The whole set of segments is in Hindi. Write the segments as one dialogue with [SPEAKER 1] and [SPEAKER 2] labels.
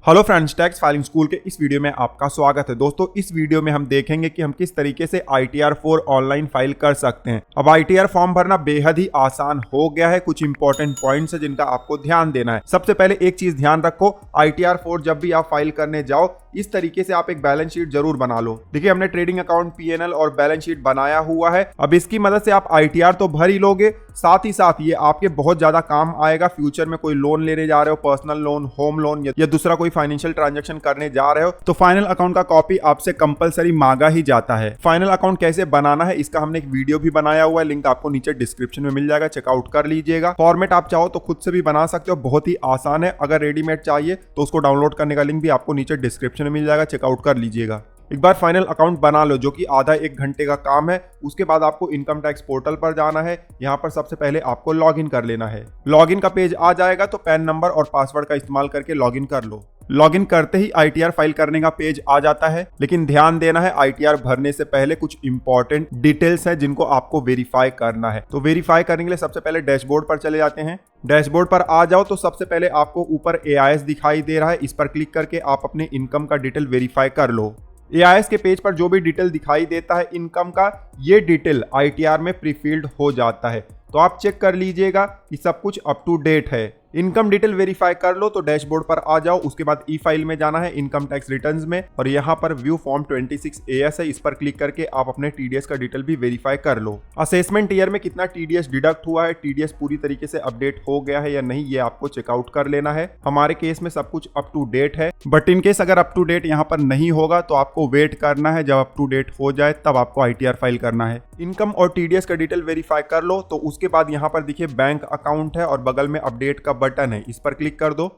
[SPEAKER 1] Hello friends, tax filing school के इस वीडियो में आपका स्वागत है। दोस्तों, इस वीडियो में हम देखेंगे कि हम किस तरीके से ITR 4 ऑनलाइन फाइल कर सकते हैं। अब ITR फॉर्म भरना बेहद ही आसान हो गया है। कुछ इंपॉर्टेंट पॉइंट्स है जिनका आपको ध्यान देना है। सबसे पहले एक चीज ध्यान रखो, ITR 4 जब भी आप फाइल करने जाओ, इस तरीके से आप एक बैलेंस शीट जरूर बना लो। देखिए, हमने ट्रेडिंग अकाउंट, PNL और बैलेंस शीट बनाया हुआ है। अब इसकी मदद से आप ITR तो भर ही लोगे, साथ ही साथ ये आपके बहुत ज्यादा काम आएगा। फ्यूचर में कोई लोन लेने जा रहे हो, पर्सनल लोन, होम लोन या दूसरा कोई फाइनेंशियल ट्रांजैक्शन करने जा रहे हो, तो फाइनल अकाउंट का कॉपी आपसे कंपलसरी मांगा ही जाता है। फाइनल अकाउंट कैसे बनाना है, इसका हमने एक वीडियो भी बनाया हुआ है, लिंक आपको नीचे डिस्क्रिप्शन में मिल जाएगा, चेकआउट कर लीजिएगा। फॉर्मेट आप चाहो तो खुद से भी बना सकते हो, बहुत ही आसान है। अगर रेडीमेड चाहिए तो उसको डाउनलोड करने का लिंक भी आपको नीचे डिस्क्रिप्शन में मिल जाएगा, चेकआउट कर लीजिएगा। एक बार फाइनल अकाउंट बना लो, जो कि आधा एक घंटे का काम है। उसके बाद आपको इनकम टैक्स पोर्टल पर जाना है। यहाँ पर सबसे पहले आपको लॉगिन कर लेना है। लॉगिन का पेज आ जाएगा तो पैन नंबर और पासवर्ड का इस्तेमाल करके लॉगिन कर लो। लॉगिन करते ही ITR फाइल करने का पेज आ जाता है, लेकिन ध्यान देना है ITR भरने से पहले कुछ इंपॉर्टेंट डिटेल्स है जिनको आपको वेरीफाई करना है। तो वेरीफाई करने के लिए सबसे पहले डैशबोर्ड पर चले जाते हैं। डैशबोर्ड पर आ जाओ तो सबसे पहले आपको ऊपर AIS दिखाई दे रहा है, इस पर क्लिक करके आप अपने इनकम का डिटेल वेरीफाई कर लो। AIS के पेज पर जो भी डिटेल दिखाई देता है इनकम का, ये डिटेल ITR में प्रीफिल्ड हो जाता है। तो आप चेक कर लीजिएगा कि सब कुछ अप टू डेट है। इनकम डिटेल वेरीफाई कर लो तो डैशबोर्ड पर आ जाओ। उसके बाद ई फाइल में जाना है, इनकम टैक्स रिटर्न्स में, और यहाँ पर व्यू फॉर्म 26AS है, इस पर क्लिक करके आप अपने TDS का डिटेल भी वेरीफाई कर लो। असेसमेंट ईयर में कितना TDS डिडक्ट हुआ है, TDS पूरी तरीके से अपडेट हो गया है या नहीं, ये आपको चेकआउट कर लेना है। हमारे केस में सब कुछ अप टू डेट है, बट इन केस अगर अप टू डेट यहाँ पर नहीं होगा तो आपको वेट करना है। जब अप टू डेट हो जाए तब आपको ITR फाइल करना है। इनकम और TDS का डिटेल वेरीफाई कर लो तो उसके बाद यहाँ पर देखिए बैंक अकाउंट है और बगल में अपडेट का बटन है, इस पर क्लिक कर दो।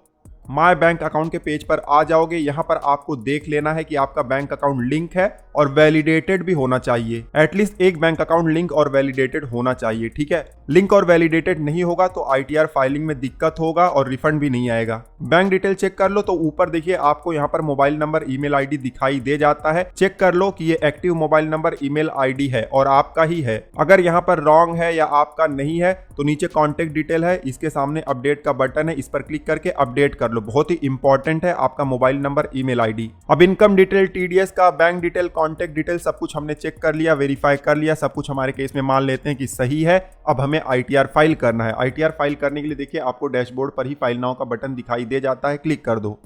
[SPEAKER 1] माय बैंक अकाउंट के पेज पर आ जाओगे। यहाँ पर आपको देख लेना है कि आपका बैंक अकाउंट लिंक है और वैलिडेटेड भी होना चाहिए। एटलीस्ट एक बैंक अकाउंट लिंक और वैलिडेटेड होना चाहिए, ठीक है। लिंक और वैलिडेटेड नहीं होगा तो ITR फाइलिंग में दिक्कत होगा और रिफंड भी नहीं आएगा। बैंक डिटेल चेक कर लो तो ऊपर देखिए आपको यहाँ पर मोबाइल नंबर, ईमेल ID दिखाई दे जाता है। चेक कर लो कि ये active mobile number, email ID है और आपका ही है। अगर यहाँ पर रॉन्ग है या आपका नहीं है तो नीचे कॉन्टेक्ट डिटेल है, इसके सामने अपडेट का बटन है, इस पर क्लिक करके अपडेट कर लो। बहुत ही इंपॉर्टेंट है आपका मोबाइल नंबर, ईमेल ID। अब इनकम डिटेल, TDS का, बैंक डिटेल, कॉन्टेक्ट डिटेल सब कुछ हमने चेक कर लिया, वेरीफाई कर लिया। सब कुछ हमारे केस में मान लेते हैं कि सही है। अब हमें ITR फाइल करना है। ITR फाइल करने के लिए देखिए आपको डैशबोर्ड पर ही फाइल नाउ का बटन दिखाई दे जाता है, क्लिक कर दो।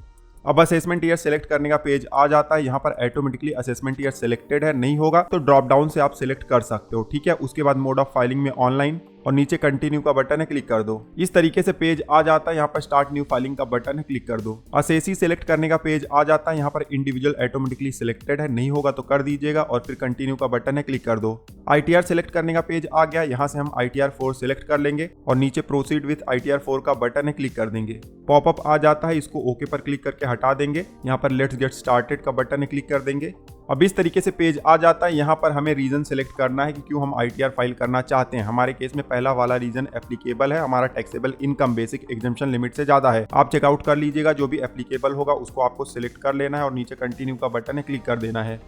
[SPEAKER 1] अब असेसमेंट ईयर सेलेक्ट करने का पेज आ जाता है। यहाँ पर ऑटोमेटिकली असेसमेंट ईयर सिलेक्टेड है, नहीं होगा तो ड्रॉप डाउन से आप सिलेक्ट कर सकते हो, ठीक है। उसके बाद मोड ऑफ फाइलिंग में ऑनलाइन और नीचे कंटिन्यू का बटन है, क्लिक कर दो। इस तरीके से पेज आ जाता है। यहाँ पर स्टार्ट न्यू फाइलिंग का बटन है, क्लिक कर दो। असेसी सेलेक्ट करने का पेज आ जाता है। यहाँ पर इंडिविजुअल ऑटोमेटिकली सिलेक्टेड है, नहीं होगा तो कर दीजिएगा और फिर कंटिन्यू का बटन है, क्लिक कर दो। ITR सेलेक्ट करने का पेज आ गया। यहाँ से हम ITR 4 सिलेक्ट कर लेंगे और नीचे प्रोसीड विथ ITR 4 का बटन है, क्लिक कर देंगे। पॉपअप आ जाता है, इसको ओके पर क्लिक करके हटा देंगे। यहाँ पर लेट्स गेट स्टार्टेड का बटन है, क्लिक कर देंगे। अब इस तरीके से पेज आ जाता है। यहाँ पर हमें रीजन सेलेक्ट करना है कि क्यों हम ITR फाइल करना चाहते हैं। हमारे केस में पहला वाला रीजन एप्लीकेबल है, हमारा taxable income basic exemption limit से ज्यादा है। आप चेकआउट कर लीजिएगा, जो भी एप्लीकेबल होगा उसको आपको सिलेक्ट कर लेना है और नीचे कंटिन्यू का बटन है, क्लिक कर देना है।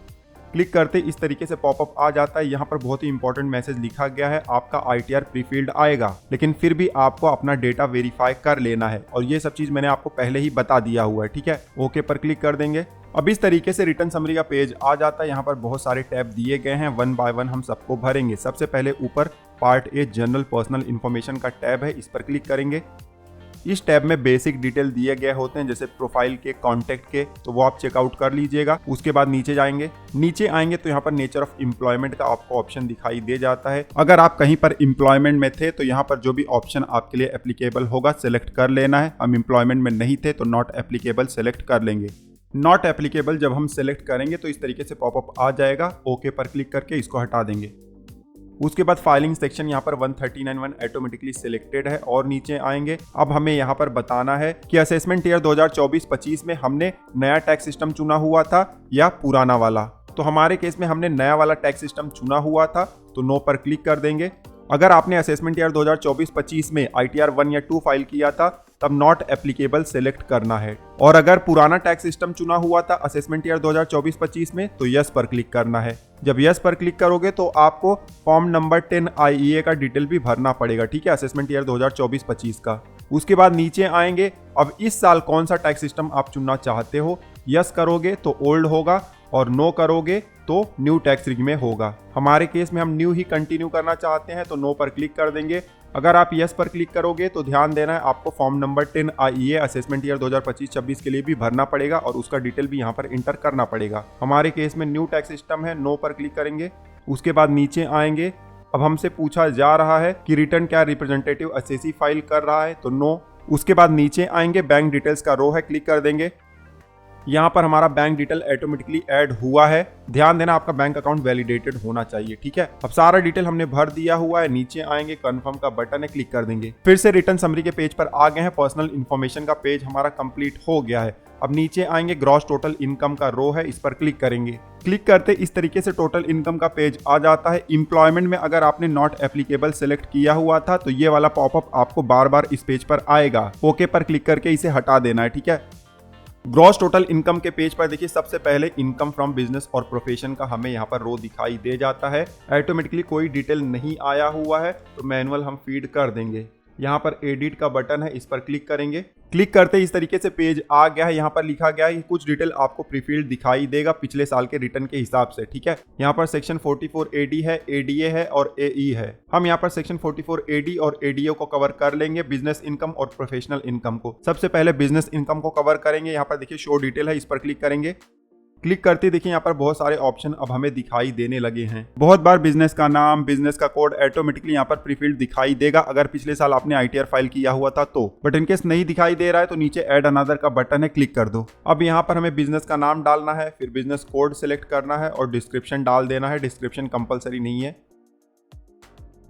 [SPEAKER 1] क्लिक करते इस तरीके से पॉपअप आ जाता है। यहाँ पर बहुत ही इंपॉर्टेंट मैसेज लिखा गया है, आपका ITR प्रीफिल्ड आएगा, लेकिन फिर भी आपको अपना डेटा वेरीफाई कर लेना है। और ये सब चीज मैंने आपको पहले ही बता दिया हुआ है, ठीक है। ओके पर क्लिक कर देंगे। अब इस तरीके से रिटर्न समरी का पेज आ जाता है। यहाँ पर बहुत सारे टैब दिए गए हैं, वन बाय वन हम सबको भरेंगे। सबसे पहले ऊपर part A general personal information का टैब है, इस पर क्लिक करेंगे। इस टैब में बेसिक डिटेल दिए गए होते हैं, जैसे प्रोफाइल के, कॉन्टेक्ट के, तो वो आप चेकआउट कर लीजिएगा। उसके बाद नीचे जाएंगे। नीचे आएंगे तो यहाँ पर नेचर ऑफ एम्प्लॉयमेंट का आपको ऑप्शन दिखाई दे जाता है। अगर आप कहीं पर एम्प्लॉयमेंट में थे तो यहाँ पर जो भी ऑप्शन आपके लिए एप्लीकेबल होगा सिलेक्ट कर लेना है। हम एम्प्लॉयमेंट में नहीं थे तो नॉट एप्लीकेबल सेलेक्ट कर लेंगे। नॉट एप्लीकेबल जब हम सेलेक्ट करेंगे तो इस तरीके से पॉपअप आ जाएगा। ओके पर क्लिक करके इसको हटा देंगे। उसके बाद फाइलिंग सेक्शन यहाँ पर 139(1) ऑटोमेटिकली सिलेक्टेड है और नीचे आएंगे। अब हमें यहाँ पर बताना है कि असेसमेंट ईयर 2024-25 में हमने नया टैक्स सिस्टम चुना हुआ था या पुराना वाला। तो हमारे केस में हमने नया वाला टैक्स सिस्टम चुना हुआ था, तो नो पर क्लिक कर देंगे। अगर आपने असेसमेंट ईयर 2024-25 में ITR 1 या 2 फाइल किया था तब नॉट एप्लीकेबल सेलेक्ट करना है। और अगर पुराना टैक्स सिस्टम चुना हुआ था असेसमेंट ईयर 2024-25 में तो यस पर क्लिक करना है। जब यस पर क्लिक करोगे तो आपको फॉर्म नंबर 10 IEA का डिटेल भी भरना पड़ेगा, ठीक है, असेसमेंट ईयर 2024-25 का। उसके बाद नीचे आएंगे। अब इस साल कौन सा टैक्स सिस्टम आप चुनना चाहते हो, यस करोगे तो ओल्ड होगा और नो करोगे तो न्यू टैक्स रिग में होगा। हमारे केस में हम न्यू ही कंटिन्यू करना चाहते हैं तो नो पर क्लिक कर देंगे। अगर आप यस पर क्लिक करोगे तो ध्यान देना है आपको form number 10 IEA assessment year 2025-26 के लिए भी भरना पड़ेगा और उसका डिटेल भी यहाँ पर इंटर करना पड़ेगा। हमारे केस में न्यू टैक्स सिस्टम है, नो पर क्लिक करेंगे। उसके बाद नीचे आएंगे। अब हमसे पूछा जा रहा है कि रिटर्न क्या रिप्रेजेंटेटिव असेसी फाइल कर रहा है, तो नो। उसके बाद नीचे आएंगे, बैंक डिटेल्स का रो है, क्लिक कर देंगे। यहाँ पर हमारा बैंक डिटेल ऑटोमेटिकली ऐड हुआ है। ध्यान देना आपका बैंक अकाउंट वैलिडेटेड होना चाहिए, ठीक है। अब सारा डिटेल हमने भर दिया हुआ है। नीचे आएंगे, कंफर्म का बटन है, क्लिक कर देंगे। फिर से रिटर्न समरी के पेज पर आ गए हैं। पर्सनल इन्फॉर्मेशन का पेज हमारा कंप्लीट हो गया है। अब नीचे आएंगे, ग्रॉस टोटल इनकम का रो है, इस पर क्लिक करेंगे। क्लिक करते इस तरीके से टोटल इनकम का पेज आ जाता है। एम्प्लॉयमेंट में अगर आपने नॉट एप्लीकेबल सेलेक्ट किया हुआ था तो ये वाला पॉपअप आपको बार बार इस पेज पर आएगा। ओके पर क्लिक करके इसे हटा देना है, ठीक है। ग्रॉस टोटल इनकम के पेज पर देखिए सबसे पहले इनकम फ्रॉम बिजनेस और प्रोफेशन का हमें यहाँ पर रो दिखाई दे जाता है। ऑटोमेटिकली कोई डिटेल नहीं आया हुआ है तो मैनुअल हम फीड कर देंगे। यहाँ पर एडिट का बटन है, इस पर क्लिक करेंगे। क्लिक करते इस तरीके से पेज आ गया है। यहाँ पर लिखा गया है कि कुछ डिटेल आपको प्रीफिल्ड दिखाई देगा पिछले साल के रिटर्न के हिसाब से, ठीक है। यहाँ पर सेक्शन 44 एडी है, एडीए है और एई है। हम यहाँ पर सेक्शन 44 एडी और एडीए को कवर कर लेंगे, बिजनेस इनकम और प्रोफेशनल इनकम को। सबसे पहले बिजनेस इनकम को कवर करेंगे। यहाँ पर देखिए शो डिटेल है, इस पर क्लिक करेंगे। क्लिक करते देखिए यहाँ पर बहुत सारे ऑप्शन अब हमें दिखाई देने लगे हैं। बहुत बार बिजनेस का नाम, बिजनेस का कोड ऑटोमेटिकली यहाँ पर प्रीफिल्ड दिखाई देगा अगर पिछले साल आपने आईटीआर फाइल किया हुआ था तो। बट इनकेस नहीं दिखाई दे रहा है तो नीचे ऐड अनदर का बटन है, क्लिक कर दो। अब यहाँ पर हमें बिजनेस का नाम डालना है, फिर बिजनेस कोड सिलेक्ट करना है और डिस्क्रिप्शन डाल देना है। डिस्क्रिप्शन कंपलसरी नहीं है।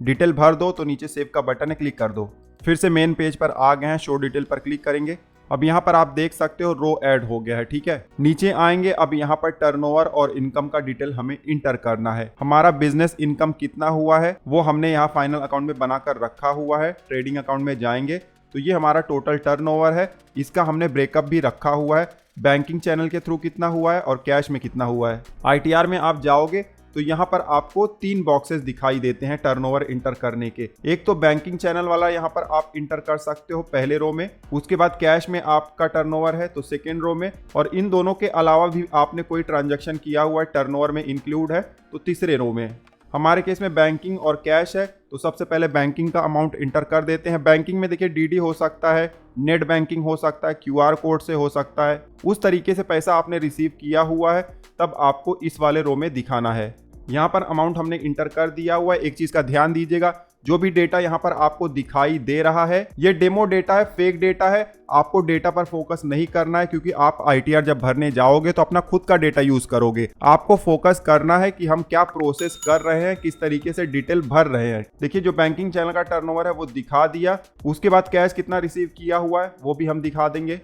[SPEAKER 1] डिटेल भर दो तो नीचे सेव का बटन है, क्लिक कर दो। फिर से मेन पेज पर आ गए हैं, शो डिटेल पर क्लिक करेंगे। अब यहाँ पर आप देख सकते हो रो ऐड हो गया है, ठीक है। नीचे आएंगे, अब यहाँ पर टर्नओवर और इनकम का डिटेल हमें इंटर करना है। हमारा बिजनेस इनकम कितना हुआ है वो हमने यहाँ फाइनल अकाउंट में बनाकर रखा हुआ है। ट्रेडिंग अकाउंट में जाएंगे तो ये हमारा टोटल टर्नओवर है, इसका हमने ब्रेकअप भी रखा हुआ है। बैंकिंग चैनल के थ्रू कितना हुआ है और कैश में कितना हुआ है। आईटीआर में आप जाओगे तो यहाँ पर आपको 3 बॉक्सेस दिखाई देते हैं टर्नओवर इंटर करने के। एक तो बैंकिंग चैनल वाला यहाँ पर आप इंटर कर सकते हो पहले रो में, उसके बाद कैश में आपका टर्नओवर है तो सेकेंड रो में, और इन दोनों के अलावा भी आपने कोई ट्रांजैक्शन किया हुआ है टर्नओवर में इंक्लूड है तो तीसरे रो में। हमारे केस में बैंकिंग और कैश है तो सबसे पहले बैंकिंग का अमाउंट इंटर कर देते हैं। बैंकिंग में देखिए डीडी हो सकता है, नेट बैंकिंग हो सकता है, क्यूआर कोड से हो सकता है। उस तरीके से पैसा आपने रिसीव किया हुआ है तब आपको इस वाले रो में दिखाना है। यहाँ पर अमाउंट हमने इंटर कर दिया हुआ है। एक चीज का ध्यान दीजिएगा, जो भी डेटा यहाँ पर आपको दिखाई दे रहा है ये डेमो डेटा है, फेक डेटा है। आपको डेटा पर फोकस नहीं करना है क्योंकि आप आईटीआर जब भरने जाओगे तो अपना खुद का डेटा यूज करोगे। आपको फोकस करना है कि हम क्या प्रोसेस कर रहे हैं, किस तरीके से डिटेल भर रहे हैं। देखिए जो बैंकिंग चैनल का टर्नओवर है वो दिखा दिया, उसके बाद कैश कितना रिसीव किया हुआ है वो भी हम दिखा देंगे।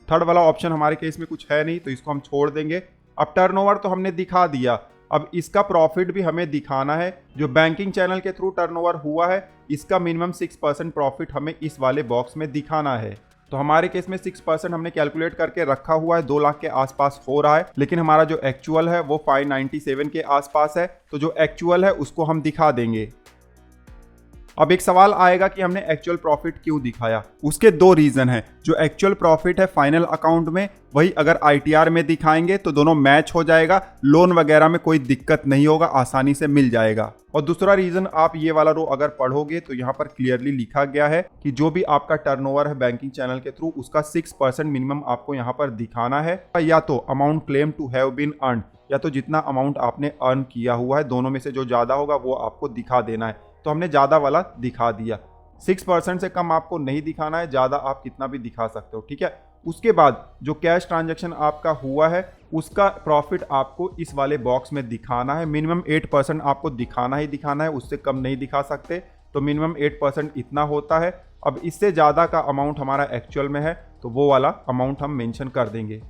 [SPEAKER 1] थर्ड वाला ऑप्शन हमारे केस में कुछ है नहीं तो इसको हम छोड़ देंगे। अब टर्नओवर तो हमने दिखा दिया, अब इसका प्रॉफिट भी हमें दिखाना है। जो बैंकिंग चैनल के थ्रू टर्नओवर हुआ है इसका मिनिमम 6% प्रॉफिट हमें इस वाले बॉक्स में दिखाना है। तो हमारे केस में 6% हमने कैलकुलेट करके रखा हुआ है, 2 लाख के आसपास हो रहा है, लेकिन हमारा जो एक्चुअल है वो 597 के आसपास है। तो जो एक्चुअल है उसको हम दिखा देंगे। अब एक सवाल आएगा कि हमने एक्चुअल प्रॉफिट क्यों दिखाया। उसके 2 रीजन है। जो एक्चुअल प्रॉफिट है फाइनल अकाउंट में, वही अगर आईटीआर में दिखाएंगे तो दोनों मैच हो जाएगा, लोन वगैरह में कोई दिक्कत नहीं होगा, आसानी से मिल जाएगा। और दूसरा रीजन, आप ये वाला रो अगर पढ़ोगे तो यहाँ पर क्लियरली लिखा गया है कि जो भी आपका टर्नओवर है बैंकिंग चैनल के थ्रू उसका 6% मिनिमम आपको यहाँ पर दिखाना है, या तो amount claim to have been earn, या तो जितना अमाउंट आपने अर्न किया हुआ है, दोनों में से जो ज्यादा होगा वो आपको दिखा देना है। तो हमने ज्यादा वाला दिखा दिया। 6% से कम आपको नहीं दिखाना है, ज्यादा आप कितना भी दिखा सकते हो, ठीक है। उसके बाद जो कैश ट्रांजैक्शन आपका हुआ है उसका प्रॉफिट आपको इस वाले बॉक्स में दिखाना है। मिनिमम 8% आपको दिखाना ही दिखाना है, उससे कम नहीं दिखा सकते। तो मिनिमम 8% इतना होता है। अब इससे ज़्यादा का अमाउंट हमारा एक्चुअल में है तो वो वाला अमाउंट हम मेंशन कर देंगे।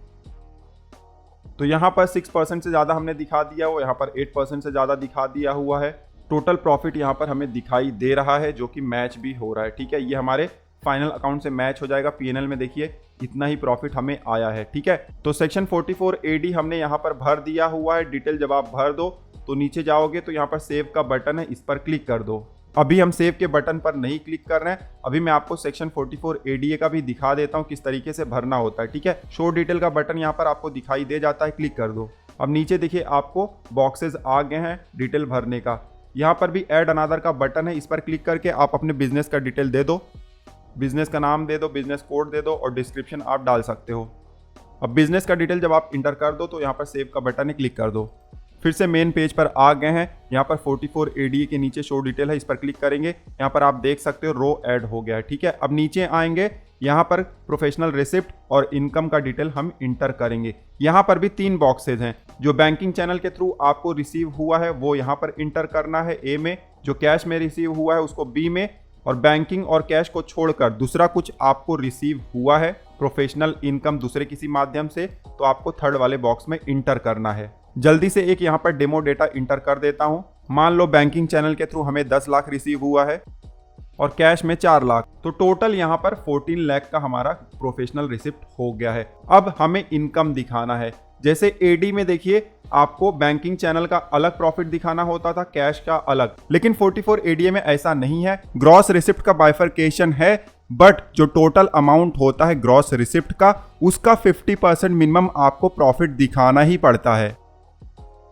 [SPEAKER 1] तो यहाँ पर 6% से ज़्यादा हमने दिखा दिया, वो यहाँ पर 8% से ज़्यादा दिखा दिया हुआ है। टोटल प्रॉफिट यहाँ पर हमें दिखाई दे रहा है जो कि मैच भी हो रहा है, ठीक है। ये हमारे फाइनल अकाउंट से मैच हो जाएगा। पीएनएल में देखिए इतना ही प्रॉफिट हमें आया है, ठीक है। तो सेक्शन 44 एडी हमने यहाँ पर भर दिया हुआ है। डिटेल जब आप भर दो तो नीचे जाओगे तो यहाँ पर सेव का बटन है, इस पर क्लिक कर दो। अभी हम सेव के बटन पर नहीं क्लिक कर रहे हैं, अभी मैं आपको सेक्शन 44 ADA का भी दिखा देता हूँ किस तरीके से भरना होता है। ठीक है, शो डिटेल का बटन यहाँ पर आपको दिखाई दे जाता है, क्लिक कर दो। अब नीचे देखिए आपको बॉक्सेस आ गए हैं डिटेल भरने का। यहाँ पर भी ऐड अनदर का बटन है, इस पर क्लिक करके आप अपने बिजनेस का डिटेल दे दो, बिजनेस का नाम दे दो, बिजनेस कोड दे दो और डिस्क्रिप्शन आप डाल सकते हो। अब बिजनेस का डिटेल जब आप इंटर कर दो तो यहाँ पर सेव का बटन है, क्लिक कर दो। फिर से मेन पेज पर आ गए हैं, यहाँ पर 44 ADA के नीचे शो डिटेल है, इस पर क्लिक करेंगे। यहाँ पर आप देख सकते हो रो ऐड हो गया है। ठीक है, अब नीचे आएंगे, यहाँ पर प्रोफेशनल रिसिप्ट और इनकम का डिटेल हम इंटर करेंगे। यहाँ पर भी 3 बॉक्सेज हैं। जो बैंकिंग चैनल के थ्रू आपको रिसीव हुआ है वो यहाँ पर इंटर करना है A में, जो कैश में रिसीव हुआ है उसको B में, और बैंकिंग और कैश को छोड़कर दूसरा कुछ आपको रिसीव हुआ है प्रोफेशनल इनकम दूसरे किसी माध्यम से, तो आपको थर्ड वाले बॉक्स में इंटर करना है। जल्दी से एक यहाँ पर डेमो डेटा इंटर कर देता हूँ। मान लो बैंकिंग चैनल के थ्रू हमें 10 लाख रिसीव हुआ है और कैश में 4 लाख, तो टोटल यहाँ पर 14 लाख का हमारा प्रोफेशनल रिसिप्ट हो गया है। अब हमें इनकम दिखाना है। जैसे AD में देखिए आपको बैंकिंग चैनल का अलग प्रॉफिट दिखाना होता था, कैश का अलग, लेकिन 44 ADA में ऐसा नहीं है। ग्रॉस रिसिप्ट का बाइफरकेशन है, बट जो टोटल अमाउंट होता है ग्रॉस रिसिप्ट का, उसका 50% मिनिमम आपको प्रॉफिट दिखाना ही पड़ता है।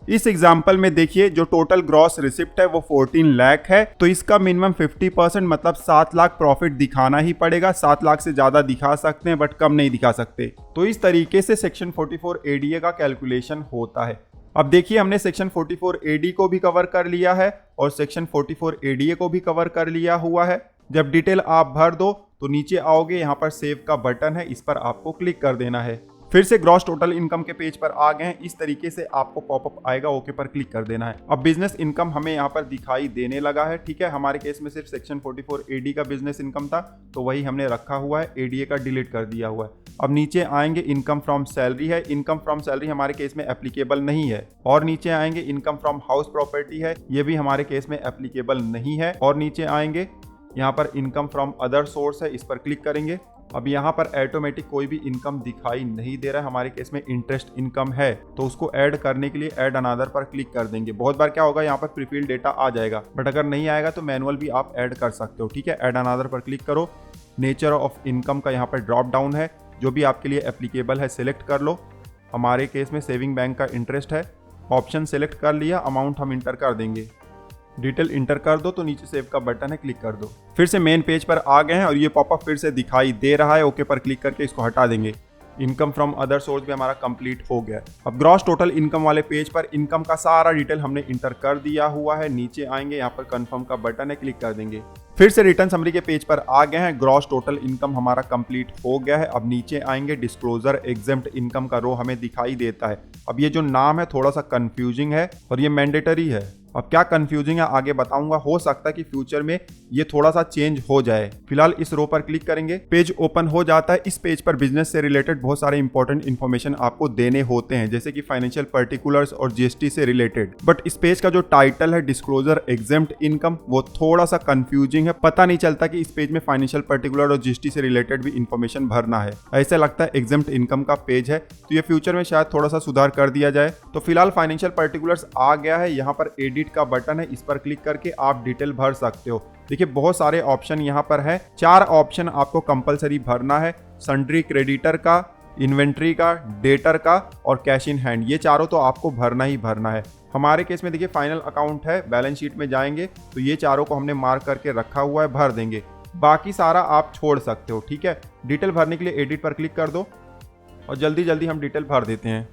[SPEAKER 1] इस एग्जाम्पल में देखिए जो टोटल ग्रॉस रिसिप्ट है वो 14 लाख है, तो इसका मिनिमम 50% मतलब 7 लाख प्रॉफिट दिखाना ही पड़ेगा। 7 लाख से ज्यादा दिखा सकते हैं बट कम नहीं दिखा सकते। तो इस तरीके से सेक्शन 44 ADA का कैलकुलेशन होता है। अब देखिए हमने सेक्शन 44 AD को भी कवर कर लिया है और सेक्शन 44 ADA को भी कवर कर लिया हुआ है। जब डिटेल आप भर दो तो नीचे आओगे, यहाँ पर सेव का बटन है, इस पर आपको क्लिक कर देना है। फिर से ग्रॉस टोटल इनकम के पेज पर आ गए हैं, इस तरीके से आपको पॉपअप आएगा, ओके पर क्लिक कर देना है। अब बिजनेस इनकम हमें यहाँ पर दिखाई देने लगा है। ठीक है, हमारे केस में सिर्फ सेक्शन 44 AD का बिजनेस इनकम था तो वही हमने रखा हुआ है, ADA का डिलीट कर दिया हुआ है। अब नीचे आएंगे, इनकम फ्रॉम सैलरी है, इनकम फ्रॉम सैलरी हमारे केस में एप्लीकेबल नहीं है। और नीचे आएंगे, इनकम फ्रॉम हाउस प्रॉपर्टी है, ये भी हमारे केस में एप्लीकेबल नहीं है। और नीचे आएंगे, यहाँ पर इनकम फ्रॉम अदर सोर्स है, इस पर क्लिक करेंगे। अब यहाँ पर ऑटोमेटिक कोई भी इनकम दिखाई नहीं दे रहा है, हमारे केस में इंटरेस्ट इनकम है, तो उसको ऐड करने के लिए ऐड अनदर पर क्लिक कर देंगे। बहुत बार क्या होगा, यहाँ पर प्रीफिल्ड डेटा आ जाएगा, बट अगर नहीं आएगा तो मैनुअल भी आप ऐड कर सकते हो। ठीक है, ऐड अनदर पर क्लिक करो। नेचर ऑफ इनकम का यहाँ पर ड्रॉप डाउन है, जो भी आपके लिए एप्लीकेबल है सिलेक्ट कर लो। हमारे केस में सेविंग बैंक का इंटरेस्ट है, ऑप्शन सेलेक्ट कर लिया, अमाउंट हम इंटर कर देंगे। डिटेल इंटर कर दो तो नीचे सेव का बटन है, क्लिक कर दो। फिर से मेन पेज पर आ गए हैं और ये पॉपअप फिर से दिखाई दे रहा है, ओके पर क्लिक करके इसको हटा देंगे। इनकम फ्रॉम अदर सोर्स भी हमारा कंप्लीट हो गया है। अब ग्रॉस टोटल इनकम वाले पेज पर इनकम का सारा डिटेल हमने इंटर कर दिया हुआ है। नीचे आएंगे, यहाँ पर कंफर्म का बटन है, क्लिक कर देंगे। फिर से रिटर्न समरी के पेज पर आ गए हैं, ग्रॉस टोटल इनकम हमारा कंप्लीट हो गया है। अब नीचे आएंगे, डिस्क्लोजर एग्जेम्प्ट इनकम का रो हमें दिखाई देता है। अब ये जो नाम है थोड़ा सा कंफ्यूजिंग है और ये मैंडेटरी है। अब क्या कंफ्यूजिंग है आगे बताऊंगा, हो सकता है कि फ्यूचर में ये थोड़ा सा चेंज हो जाए। फिलहाल इस रो पर क्लिक करेंगे, पेज ओपन हो जाता है। इस पेज पर बिजनेस से रिलेटेड बहुत सारे इंपॉर्टेंट इन्फॉर्मेशन आपको देने होते हैं, जैसे कि फाइनेंशियल पर्टिकुलर्स और GST से रिलेटेड। बट इस पेज का जो टाइटल है डिस्क्लोजर एग्जेम्प्ट इनकम, वो थोड़ा सा कंफ्यूजिंग है। पता नहीं चलता कि इस पेज में फाइनेंशियल पर्टिकुलर और GST से रिलेटेड भी इंफॉर्मेशन भरना है। ऐसा लगता है एग्जेम्प्ट इनकम का पेज है, तो ये फ्यूचर में शायद थोड़ा सा सुधार कर दिया जाए। तो फिलहाल फाइनेंशियल पर्टिकुलर्स आ गया है, यहाँ पर एडिट का बटन है, इस पर क्लिक करके आप डिटेल भर सकते हो। देखिए बहुत सारे ऑप्शन यहाँ पर है, 4 ऑप्शन आपको कंपलसरी भरना है, सन्ड्री क्रेडिटर का, इन्वेंट्री का, डेटर का और कैश इन हैंड। ये चारों तो आपको भरना ही भरना है। हमारे केस में देखिए फाइनल अकाउंट है, बैलेंस शीट में जाएंगे तो ये चारों को हमने मार्क करके रखा हुआ है, भर देंगे। बाकी सारा आप छोड़ सकते हो। ठीक है, डिटेल भरने के लिए एडिट पर क्लिक कर दो और जल्दी जल्दी हम डिटेल भर देते हैं।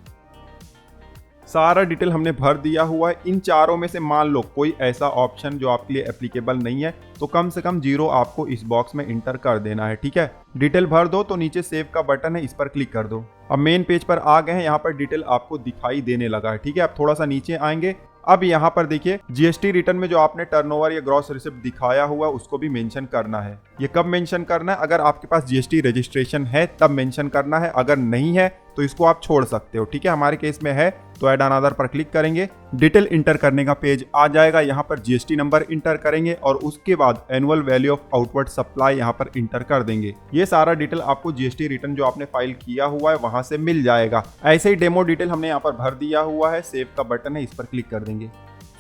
[SPEAKER 1] सारा डिटेल हमने भर दिया हुआ है। इन चारों में से मान लो कोई ऐसा ऑप्शन जो आपके लिए एप्लीकेबल नहीं है, तो कम से कम 0 आपको इस बॉक्स में इंटर कर देना है। ठीक है, डिटेल भर दो तो नीचे सेव का बटन है, इस पर क्लिक कर दो। अब मेन पेज पर आ गए हैं, यहाँ पर डिटेल आपको दिखाई देने लगा है। ठीक है, अब थोड़ा सा नीचे आएंगे। अब यहाँ पर देखिए GST रिटर्न में जो आपने टर्नओवर या ग्रॉस रिसिप्ट दिखाया हुआ है उसको भी मेंशन करना है। ये कब मेंशन करना है, अगर आपके पास GST रजिस्ट्रेशन है तब मेंशन करना है, अगर नहीं है तो इसको आप छोड़ सकते हो। ठीक है, हमारे केस में है तो ऐड अनदर पर क्लिक करेंगे, डिटेल इंटर करने का पेज आ जाएगा। यहाँ पर GST नंबर इंटर करेंगे और उसके बाद annual value of outward supply यहाँ पर इंटर कर देंगे। ये सारा डिटेल आपको GST रिटर्न जो आपने फाइल किया हुआ है वहां से मिल जाएगा। ऐसे ही डेमो डिटेल हमने यहाँ पर भर दिया हुआ है, सेव का बटन है, इस पर क्लिक कर देंगे।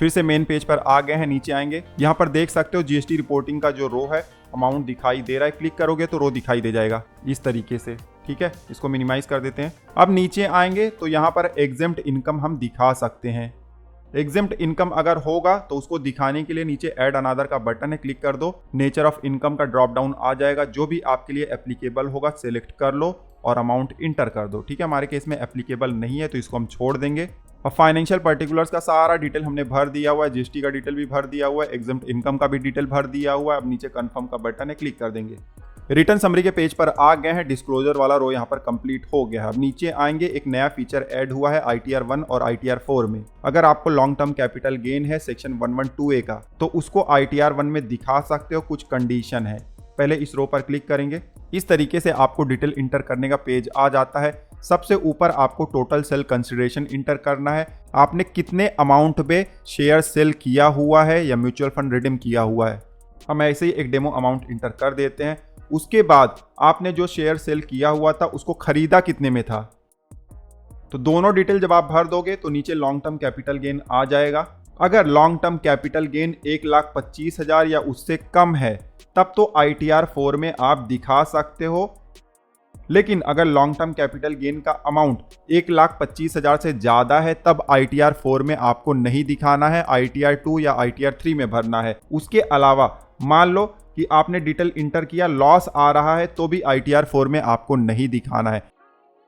[SPEAKER 1] फिर से मेन पेज पर आ गए हैं, नीचे आएंगे, यहाँ पर देख सकते हो जीएसटी रिपोर्टिंग का जो रो है अमाउंट दिखाई दे रहा है। क्लिक करोगे तो रो दिखाई दे जाएगा इस तरीके से। ठीक है, इसको मिनिमाइज कर देते हैं। अब नीचे आएंगे तो यहाँ पर एग्जेम्प्ट इनकम हम दिखा सकते हैं। एग्जेम्प्ट इनकम अगर होगा तो उसको दिखाने के लिए नीचे ऐड अनादर का बटन है, क्लिक कर दो। नेचर ऑफ इनकम का ड्रॉप डाउन आ जाएगा, जो भी आपके लिए एप्लीकेबल होगा सिलेक्ट कर लो और अमाउंट इंटर कर दो। ठीक है, हमारे केस में एप्लीकेबल नहीं है तो इसको हम छोड़ देंगे। अब फाइनेंशियल पर्टिकुलर्स का सारा डिटेल हमने भर दिया हुआ है, जीएसटी का डिटेल भी भर दिया हुआ है, एग्जेम्प्ट इनकम का भी डिटेल भर दिया हुआ है। अब नीचे कंफर्म का बटन है, क्लिक कर देंगे। रिटर्न समरी के पेज पर आ गए हैं, डिस्क्लोजर वाला रो यहाँ पर कंप्लीट हो गया है। अब नीचे आएंगे, एक नया फीचर ऐड हुआ है ITR 1 और ITR 4 में। अगर आपको लॉन्ग टर्म कैपिटल गेन है सेक्शन 112A का तो उसको ITR 1 में दिखा सकते हो, कुछ कंडीशन है। पहले इस रो पर क्लिक करेंगे, इस तरीके से आपको डिटेल इंटर करने का पेज आ जाता है। सबसे ऊपर आपको टोटल सेल कंसिडरेशन इंटर करना है, आपने कितने अमाउंट में शेयर सेल किया हुआ है या म्यूचुअल फंड रिडीम किया हुआ है। हम ऐसे ही एक डेमो अमाउंट इंटर कर देते हैं। उसके बाद आपने जो शेयर सेल किया हुआ था उसको खरीदा कितने में था, तो दोनों डिटेल जब आप भर दोगे तो नीचे लॉन्ग टर्म कैपिटल गेन आ जाएगा। अगर लॉन्ग टर्म कैपिटल गेन 1,25,000 या उससे कम है तब तो ITR 4 में आप दिखा सकते हो, लेकिन अगर लॉन्ग टर्म कैपिटल गेन का अमाउंट 1,25,000 से ज़्यादा है तब ITR 4 में आपको नहीं दिखाना है, ITR 2 या ITR 3 में भरना है। उसके अलावा मान लो कि आपने डिटेल इंटर किया, लॉस आ रहा है तो भी ITR 4 में आपको नहीं दिखाना है।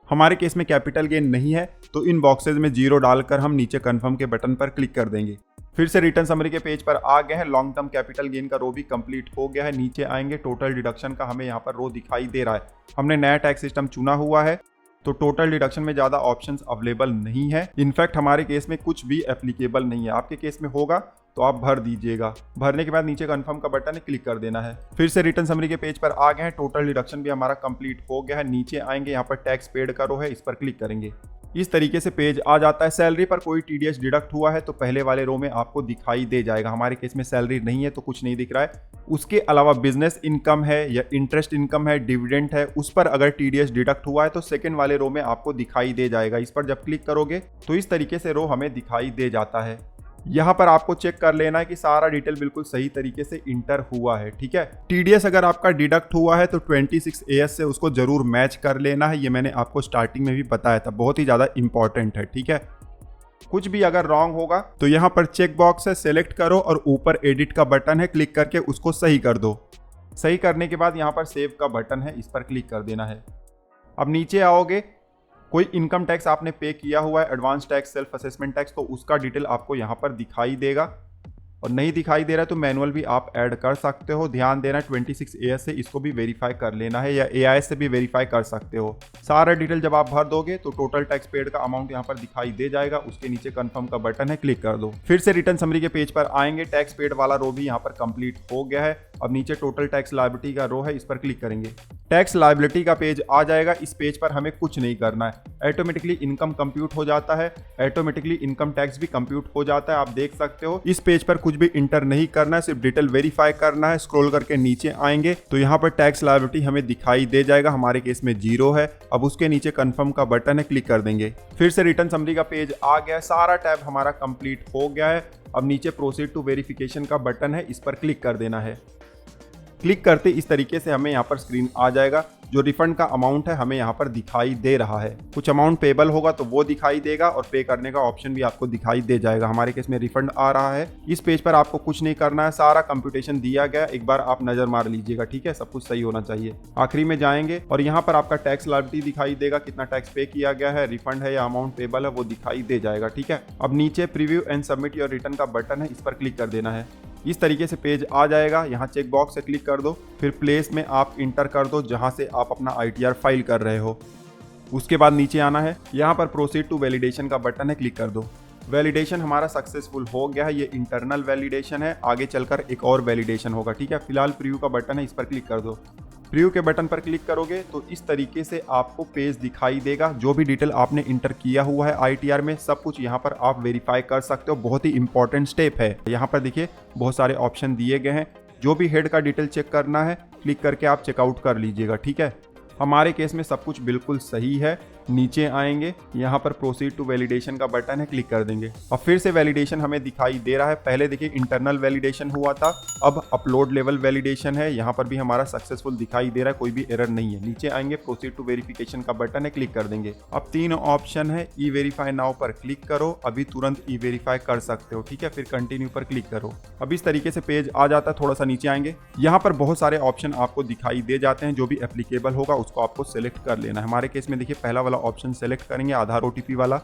[SPEAKER 1] हमारे केस में कैपिटल गेन नहीं है तो इन बॉक्सेज में 0 डालकर हम नीचे कंफर्म के बटन पर क्लिक कर देंगे। फिर से रिटर्न समरी के पेज पर आ गए हैं, लॉन्ग टर्म कैपिटल गेन का रो भी कंप्लीट हो गया है। नीचे आएंगे, टोटल डिडक्शन का हमें यहाँ पर रो दिखाई दे रहा है। हमने नया टैक्स सिस्टम चुना हुआ है तो टोटल डिडक्शन में ज़्यादा ऑप्शंस अवेलेबल नहीं है। इनफैक्ट हमारे केस में कुछ भी एप्लीकेबल नहीं है, आपके केस में होगा तो आप भर दीजिएगा। भरने के बाद नीचे कंफर्म का बटन है, क्लिक कर देना है। फिर से रिटर्न समरी के पेज पर आ गए हैं, टोटल डिडक्शन भी हमारा कंप्लीट हो गया है। नीचे आएंगे, यहाँ पर टैक्स पेड का रो है, इस पर क्लिक करेंगे। इस तरीके से पेज आ जाता है। सैलरी पर कोई TDS डिडक्ट हुआ है तो पहले वाले रो में आपको दिखाई दे जाएगा। हमारे केस में सैलरी नहीं है तो कुछ नहीं दिख रहा है। उसके अलावा बिजनेस इनकम है या इंटरेस्ट इनकम है, डिविडेंड है, उस पर अगर TDS डिडक्ट हुआ है तो सेकंड वाले रो में आपको दिखाई दे जाएगा। इस पर जब क्लिक करोगे तो इस तरीके से रो हमें दिखाई दे जाता है। यहाँ पर आपको चेक कर लेना है कि सारा डिटेल बिल्कुल सही तरीके से इंटर हुआ है। ठीक है, TDS अगर आपका डिडक्ट हुआ है तो 26AS से उसको जरूर मैच कर लेना है। ये मैंने आपको स्टार्टिंग में भी बताया था, बहुत ही ज़्यादा इंपॉर्टेंट है। ठीक है, कुछ भी अगर रॉन्ग होगा तो यहाँ पर चेक बॉक्स है, सेलेक्ट करो और ऊपर एडिट का बटन है, क्लिक करके उसको सही कर दो। सही करने के बाद यहाँ पर सेव का बटन है, इस पर क्लिक कर देना है। अब नीचे आओगे, कोई इनकम टैक्स आपने पे किया हुआ है, advance tax, self assessment tax, तो उसका डिटेल आपको यहाँ पर दिखाई देगा। और नहीं दिखाई दे रहा है तो मैनुअल भी आप ऐड कर सकते हो। ध्यान देना 26AS से इसको भी वेरीफाई कर लेना है या AIS से भी वेरीफाई कर सकते हो। सारा डिटेल जब आप भर दोगे तो टोटल टैक्स पेड का अमाउंट यहाँ पर दिखाई दे जाएगा। उसके नीचे कंफर्म का बटन है, क्लिक कर दो। फिर से रिटर्न समरी के पेज पर आएंगे, टैक्स पेड वाला रो भी यहाँ पर कंप्लीट हो गया है। अब नीचे टोटल टैक्स लायबिलिटी का रो है, इस पर क्लिक करेंगे। टैक्स लायबिलिटी का पेज आ जाएगा। इस पेज पर हमें कुछ नहीं करना है, ऑटोमेटिकली इनकम कंप्यूट हो जाता है, ऑटोमेटिकली इनकम टैक्स भी कंप्यूट हो जाता है। आप देख सकते हो इस पेज पर कुछ भी इंटर नहीं करना है, सिर्फ डिटेल वेरीफाई करना है। स्क्रॉल करके नीचे आएंगे तो यहाँ पर टैक्स लायबिलिटी हमें दिखाई दे जाएगा, हमारे केस में 0 है। अब उसके नीचे कंफर्म का बटन है, क्लिक कर देंगे। फिर से रिटर्न समरी का पेज आ गया, सारा टैब हमारा कंप्लीट हो गया है। अब नीचे प्रोसीड टू वेरिफिकेशन का बटन है, इस पर क्लिक कर देना है। क्लिक करते इस तरीके से हमें यहाँ पर स्क्रीन आ जाएगा। जो रिफंड का अमाउंट है हमें यहाँ पर दिखाई दे रहा है। कुछ अमाउंट पेबल होगा तो वो दिखाई देगा और पे करने का ऑप्शन भी आपको दिखाई दे जाएगा। हमारे केस में रिफंड आ रहा है। इस पेज पर आपको कुछ नहीं करना है, सारा कंप्यूटेशन दिया गया, एक बार आप नजर मार लीजिएगा। ठीक है, सब कुछ सही होना चाहिए। आखिरी में जाएंगे और यहाँ पर आपका टैक्स लायबिलिटी दिखाई देगा, कितना टैक्स पे किया गया है, रिफंड है या अमाउंट पेबल है, वो दिखाई दे जाएगा। ठीक है, अब नीचे preview and submit your return का बटन है, इस पर क्लिक कर देना है। इस तरीके से पेज आ जाएगा। यहाँ चेक बॉक्स से क्लिक कर दो, फिर प्लेस में आप इंटर कर दो जहाँ से आप अपना ITR फाइल कर रहे हो। उसके बाद नीचे आना है, यहाँ पर प्रोसीड टू वैलिडेशन का बटन है, क्लिक कर दो। वैलिडेशन हमारा सक्सेसफुल हो गया है। ये इंटरनल वैलिडेशन है, आगे चलकर एक और वैलिडेशन होगा। ठीक है, फिलहाल प्रीव्यू का बटन है, इस पर क्लिक कर दो। प्रीव्यू के बटन पर क्लिक करोगे तो इस तरीके से आपको पेज दिखाई देगा। जो भी डिटेल आपने इंटर किया हुआ है ITR में, सब कुछ यहाँ पर आप वेरीफाई कर सकते हो। बहुत ही इंपॉर्टेंट स्टेप है। यहाँ पर देखिए बहुत सारे ऑप्शन दिए गए हैं। जो भी हेड का डिटेल चेक करना है, क्लिक करके आप चेकआउट कर लीजिएगा। ठीक है, हमारे केस में सब कुछ बिल्कुल सही है। नीचे आएंगे, यहाँ पर प्रोसीड टू वैलिडेशन का बटन है, क्लिक कर देंगे। अब फिर से वैलिडेशन हमें दिखाई दे रहा है। पहले देखिए इंटरनल वैलिडेशन हुआ था, अब अपलोड लेवल वैलिडेशन है। यहाँ पर भी हमारा सक्सेसफुल दिखाई दे रहा है, कोई भी एरर नहीं है। नीचे आएंगे, प्रोसीड टू वेरिफिकेशन का बटन है, क्लिक कर देंगे। अब 3 ऑप्शन है, ई वेरीफाई नाउ पर क्लिक करो, अभी तुरंत ई वेरीफाई कर सकते हो, ठीक है। फिर कंटिन्यू पर क्लिक करो। अब इस तरीके से पेज आ जाता है। थोड़ा सा नीचे आएंगे, यहाँ पर बहुत सारे ऑप्शन आपको दिखाई दे जाते हैं। जो भी एप्लीकेबल होगा उसको आपको सिलेक्ट कर लेना है। हमारे केस में देखिए पहला वाला ऑप्शन सेलेक्ट करेंगे, आधार ओटीपी वाला,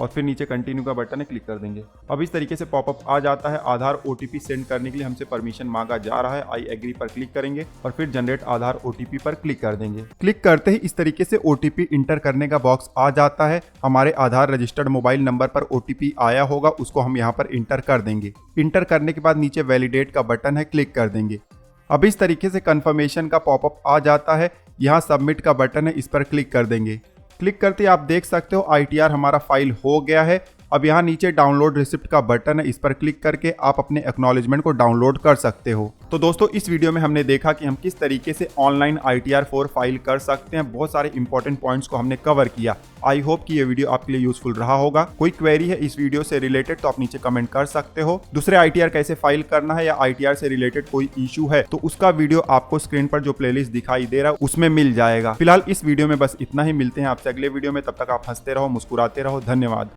[SPEAKER 1] और फिर नीचे कंटिन्यू का बटन है, क्लिक कर देंगे। अब इस तरीके से पॉपअप आ जाता है। आधार ओटीपी सेंड करने के लिए हमसे परमिशन मांगा जा रहा है। आई एग्री पर क्लिक करेंगे और फिर जनरेट आधार ओटीपी पर क्लिक कर देंगे। क्लिक करते ही इस तरीके से ओटीपी इंटर करने का बॉक्स आ जाता है। हमारे आधार रजिस्टर्ड मोबाइल नंबर पर ओटीपी आया होगा, उसको हम यहाँ पर इंटर कर देंगे। इंटर करने के बाद नीचे वैलिडेट का बटन है, क्लिक कर देंगे। अब इस तरीके से कंफर्मेशन का पॉपअप आ जाता है। यहाँ सबमिट का बटन है, इस पर क्लिक कर देंगे। क्लिक करते ही आप देख सकते हो ITR हमारा फाइल हो गया है। अब यहाँ नीचे डाउनलोड रिसिप्ट का बटन है, इस पर क्लिक करके आप अपने एक्नॉलेजमेंट को डाउनलोड कर सकते हो। तो दोस्तों इस वीडियो में हमने देखा कि हम किस तरीके से ऑनलाइन ITR4 फाइल कर सकते हैं। बहुत सारे इंपॉर्टेंट पॉइंट्स को हमने कवर किया। आई होप कि ये वीडियो आपके लिए यूजफुल रहा होगा। कोई क्वेरी है इस वीडियो से रिलेटेड तो आप नीचे कमेंट कर सकते हो। दूसरे ITR कैसे फाइल करना है या ITR से रिलेटेड कोई इशू है तो उसका वीडियो आपको स्क्रीन पर जो प्लेलिस्ट दिखाई दे रहा है उसमें मिल जाएगा। फिलहाल इस वीडियो में बस इतना ही। मिलते हैं आपसे अगले वीडियो में, तब तक आप हंसते रहो, मुस्कुराते रहो। धन्यवाद।